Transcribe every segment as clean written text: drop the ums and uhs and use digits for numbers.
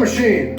Machine.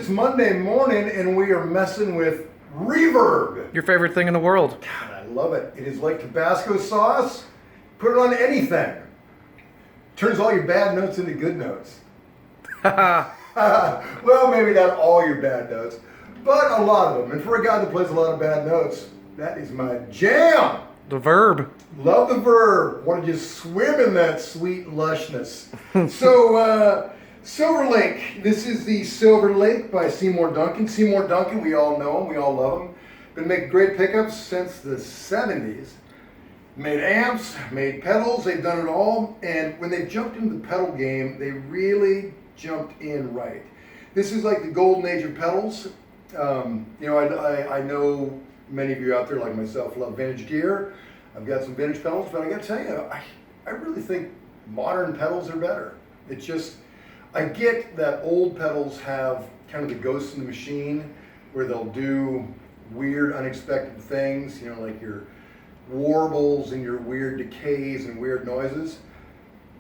Monday morning and we are messing with Reverb. Your favorite thing in the world. God, I love it. It is like Tabasco sauce. Put it on anything. Turns all your bad notes into good notes. Well, maybe not all your bad notes, but a lot of them. And for a guy that plays a lot of bad notes, that is my jam. The Verb. Love the Verb. Want to just swim in that sweet lushness. So, Silver Lake. This is the Silver Lake by Seymour Duncan. Seymour Duncan, we all know him, we all love him. Been making great pickups since the 70s. Made amps, made pedals, they've done it all. And when they jumped into the pedal game, they really jumped in right. This is like the golden age of pedals. You know, I know many of you out there like myself love vintage gear. I've got some vintage pedals, but I gotta tell you, I really think modern pedals are better. It's just, I get that old pedals have kind of the ghost in the machine where they'll do weird, unexpected things, you know, like your warbles and your weird decays and weird noises.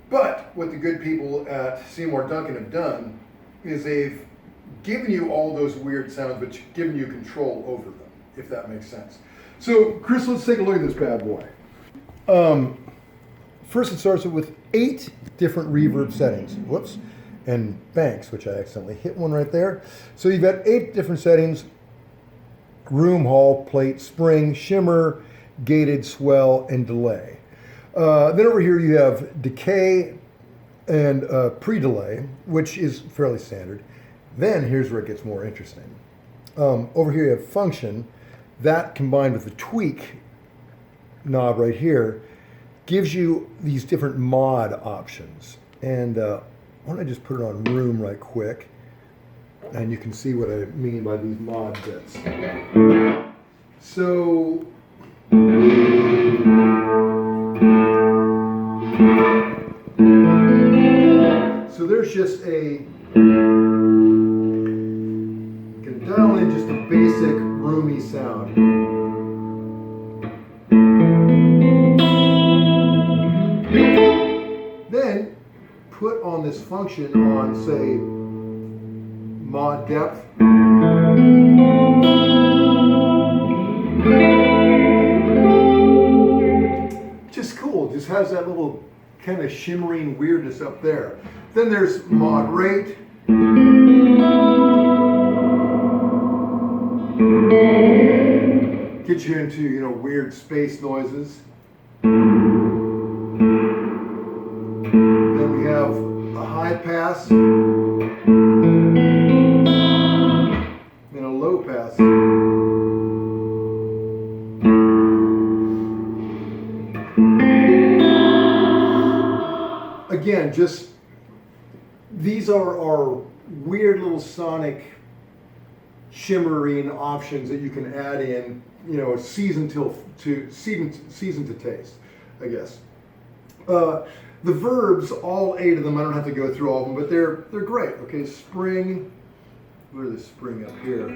But what the good people at Seymour Duncan have done is they've given you all those weird sounds, but given you control over them, if that makes sense. So, Chris, let's take a look at this bad boy. First, it starts with 8 different reverb settings. Whoops. And banks, which I accidentally hit one right there. So you've got 8 different settings: room, hall, plate, spring, shimmer, gated, swell, and delay. Then over here you have decay and pre-delay, which is fairly standard. Then here's where it gets more interesting. Over here you have function. That combined with the tweak knob right here gives you these different mod options. And why don't I just put it on room right quick, and you can see what I mean by these mod bits. So, there's just a, you can dial in just a basic roomy sound. Then, put on this function on, say, mod depth. Just cool, just has that little kind of shimmering weirdness up there. Then there's mod rate. Gets you into, you know, weird space noises. Then we have a high pass, then a low pass. Again, just these are our weird little sonic shimmering options that you can add in, you know, season to taste, I guess. The verbs, all 8 of them, I don't have to go through all of them, but they're great. Okay, spring. Where is the spring up here?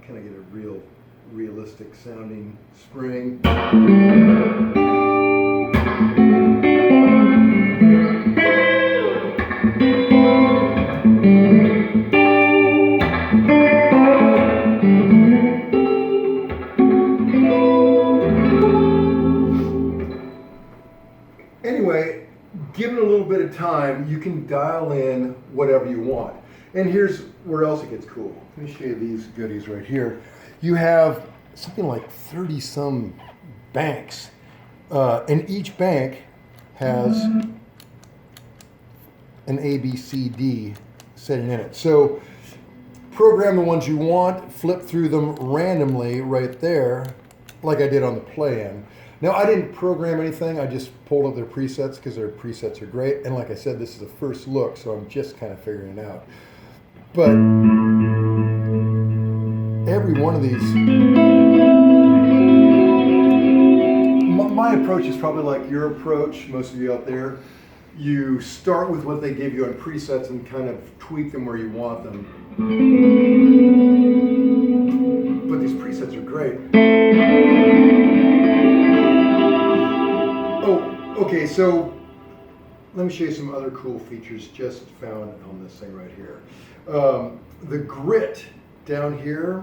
Can I get a realistic sounding spring? Anyway, given a little bit of time, you can dial in whatever you want. And here's where else it gets cool. Let me show you these goodies right here. You have something like 30 some banks, and each bank has an A, B, C, D setting in it. So program the ones you want, flip through them randomly right there, like I did on the play-in. Now, I didn't program anything, I just pulled up their presets because their presets are great. And like I said, this is the first look, so I'm just kind of figuring it out. But every one of these, my approach is probably like your approach, most of you out there. You start with what they give you on presets and kind of tweak them where you want them. But these presets are great. Okay, so let me show you some other cool features just found on this thing right here. The grit down here,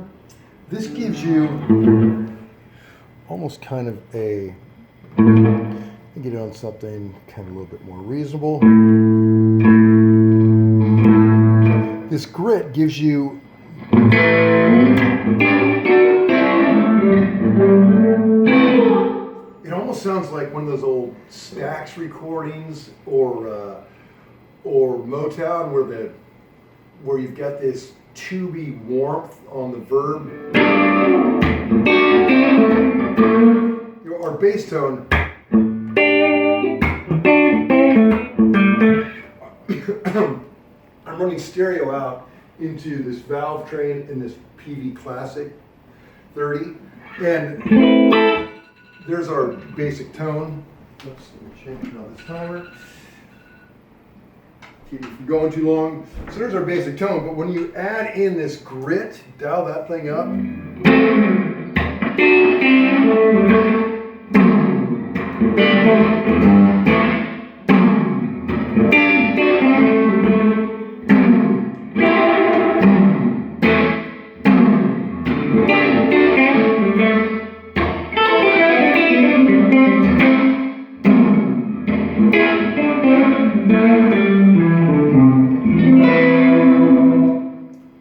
this gives you almost kind of a, get it on something kind of a little bit more reasonable. This grit gives you it almost sounds like one of those old Stax recordings or Motown where you've got this tubey warmth on the verb. You know, our bass tone. I'm running stereo out into this valve train in this PV Classic 30, and there's our basic tone. Oops, let me change on this timer. Keep it from going too long. So there's our basic tone, but when you add in this grit, dial that thing up.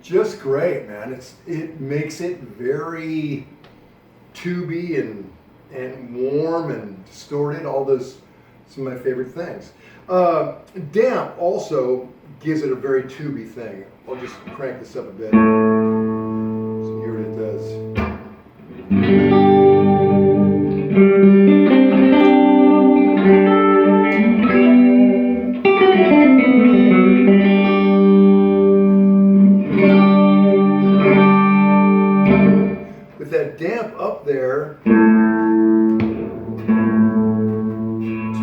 Just great, man. It makes it very tubey and warm and distorted. All those, some of my favorite things. Damp also gives it a very tubey thing. I'll just crank this up a bit. So here it does. With that damp up there, to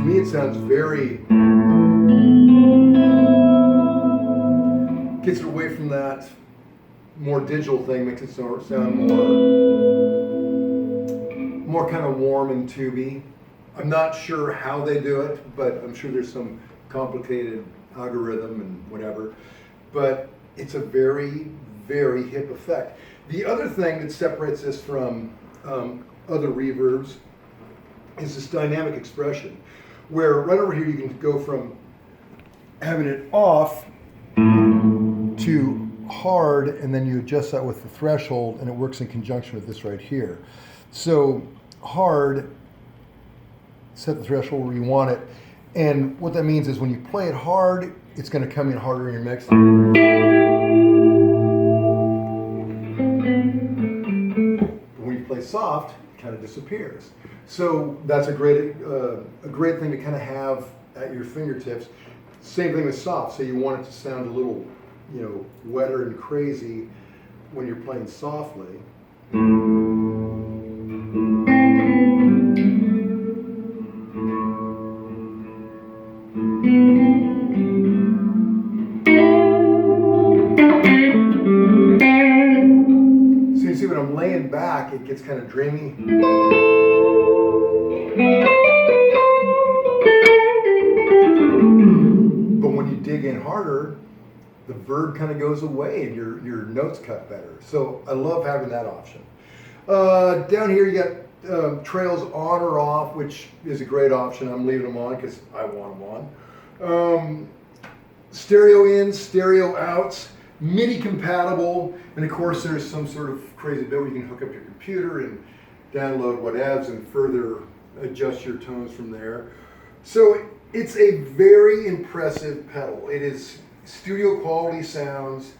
me it sounds very, gets it away from that more digital thing, makes it sound more kind of warm and tubey. I'm not sure how they do it, but I'm sure there's some complicated algorithm and whatever. But it's a very, very hip effect. The other thing that separates this from other reverbs is this dynamic expression, where right over here you can go from having it off to hard, and then you adjust that with the threshold, and it works in conjunction with this right here. So hard, set the threshold where you want it. And what that means is when you play it hard, it's going to come in harder in your mix. When you play soft, it kind of disappears. So that's a great thing to kind of have at your fingertips. Same thing with soft. So you want it to sound a little, you know, wetter and crazy when you're playing softly. So you see when I'm laying back, it gets kind of dreamy. But when you dig in harder, the verb kind of goes away and your notes cut better. So I love having that option. Down here you got trails on or off, which is a great option. I'm leaving them on because I want them on. Stereo in, stereo outs, MIDI compatible, and of course there's some sort of crazy bit where you can hook up your computer and download whatevs and further adjust your tones from there. So it's a very impressive pedal. It is studio quality sounds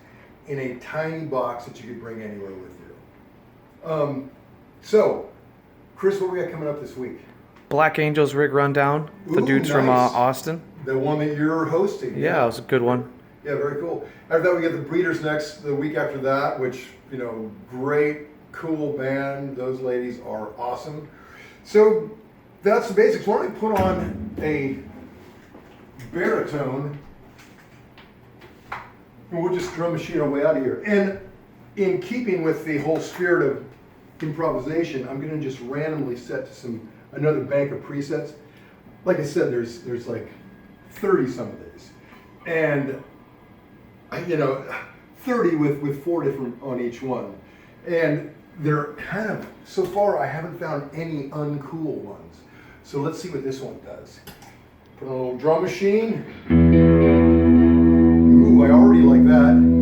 in a tiny box that you could bring anywhere with you. So, Chris, what we got coming up this week? Black Angel's Rig Rundown. The dudes nice. from Austin. The one that you're hosting. Yeah, it was a good one. Yeah, very cool. After that, we get the Breeders next, the week after that, which, you know, great, cool band. Those ladies are awesome. So, that's the basics. Why don't we put on a baritone, and we'll just drum machine our way out of here. And in keeping with the whole spirit of improvisation, I'm going to just randomly set to another bank of presets. Like I said, there's like 30 some of these, and you know, 30 with 4 different on each one, and they're kind of, so far I haven't found any uncool ones. So let's see what this one does. Put on a little drum machine. Ooh, I already like that.